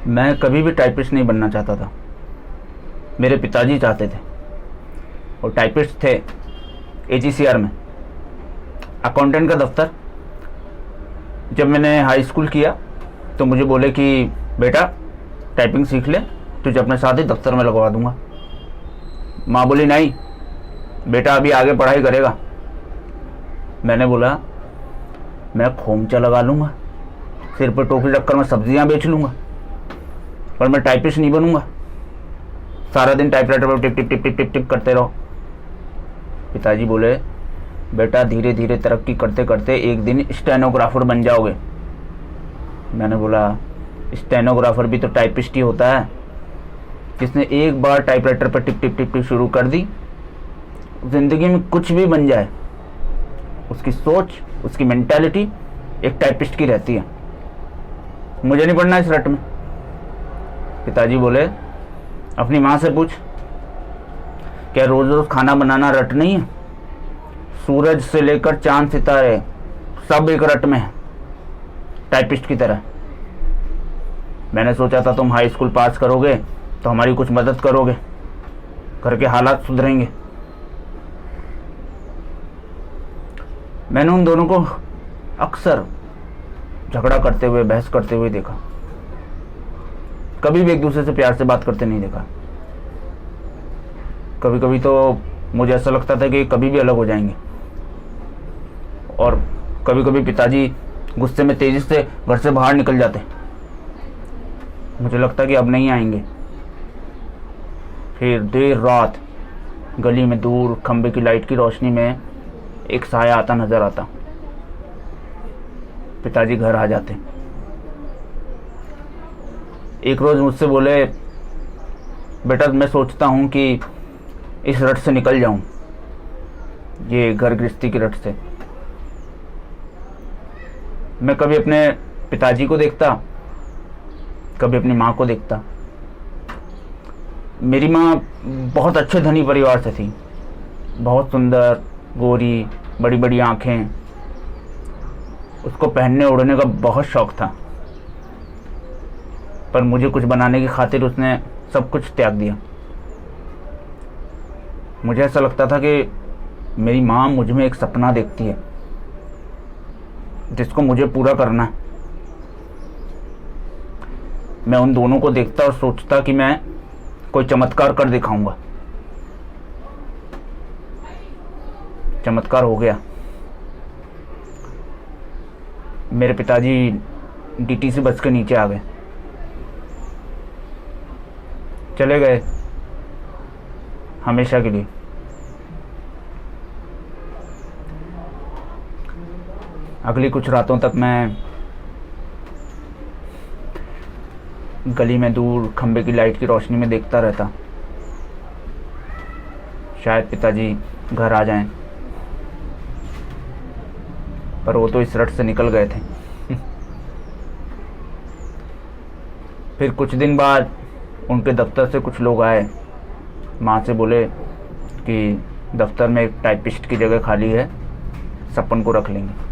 मैं कभी भी टाइपिस्ट नहीं बनना चाहता था। मेरे पिताजी चाहते थे, और टाइपिस्ट थे AGCR में, अकाउंटेंट का दफ्तर। जब मैंने हाई स्कूल किया तो मुझे बोले कि बेटा टाइपिंग सीख ले, तुझे अपने साथ ही दफ्तर में लगवा दूंगा। माँ बोली नहीं बेटा, अभी आगे पढ़ाई करेगा। मैंने बोला मैं खोमचा लगा लूँगा, सिर पर टोपी रखकर मैं सब्जियाँ बेच लूँगा, पर मैं टाइपिस्ट नहीं बनूंगा। सारा दिन टाइपराइटर पर tip tip tip tip tip tip करते रहो। पिताजी बोले बेटा धीरे धीरे तरक्की करते करते एक दिन स्टेनोग्राफर बन जाओगे। मैंने बोला स्टेनोग्राफर भी तो टाइपिस्ट ही होता है। जिसने एक बार टाइपराइटर पर टिप टिप टिप टिप शुरू कर दी, जिंदगी में कुछ भी बन जाए, उसकी सोच, उसकी मेंटालिटी एक टाइपिस्ट की रहती है। मुझे नहीं पढ़ना इस रट में। पिताजी बोले अपनी माँ से पूछ, क्या रोज रोज खाना बनाना रट नहीं है? सूरज से लेकर चांद सितारे सब एक रट में है, टाइपिस्ट की तरह। मैंने सोचा था तुम हाई स्कूल पास करोगे तो हमारी कुछ मदद करोगे, घर के हालात सुधरेंगे। मैंने उन दोनों को अक्सर झगड़ा करते हुए, बहस करते हुए देखा। कभी भी एक दूसरे से प्यार से बात करते नहीं देखा। कभी कभी तो मुझे ऐसा लगता था कि कभी भी अलग हो जाएंगे, और कभी कभी पिताजी गुस्से में तेजी से घर से बाहर निकल जाते। मुझे लगता कि अब नहीं आएंगे। फिर देर रात गली में दूर खंबे की लाइट की रोशनी में एक साया आता नजर आता। पिताजी घर आ जाते। एक रोज मुझसे बोले बेटा मैं सोचता हूँ कि इस रट से निकल जाऊं, ये घर गृहस्थी की रट से। मैं कभी अपने पिताजी को देखता, कभी अपनी माँ को देखता। मेरी माँ बहुत अच्छे धनी परिवार से थी, बहुत सुंदर, गोरी, बड़ी बड़ी आंखें। उसको पहनने ओढ़ने का बहुत शौक था, पर मुझे कुछ बनाने की खातिर उसने सब कुछ त्याग दिया। मुझे ऐसा लगता था कि मेरी माँ मुझ में एक सपना देखती है जिसको मुझे पूरा करना है। मैं उन दोनों को देखता और सोचता कि मैं कोई चमत्कार कर दिखाऊंगा। चमत्कार हो गया। मेरे पिताजी DTC बस के नीचे आ गए, चले गए हमेशा के लिए। अगली कुछ रातों तक मैं गली में दूर खंबे की लाइट की रोशनी में देखता रहता, शायद पिताजी घर आ जाएं, पर वो तो इस रट से निकल गए थे। फिर कुछ दिन बाद उनके दफ्तर से कुछ लोग आए, माँ से बोले कि दफ्तर में एक टाइपिस्ट की जगह खाली है, सपन को रख लेंगे।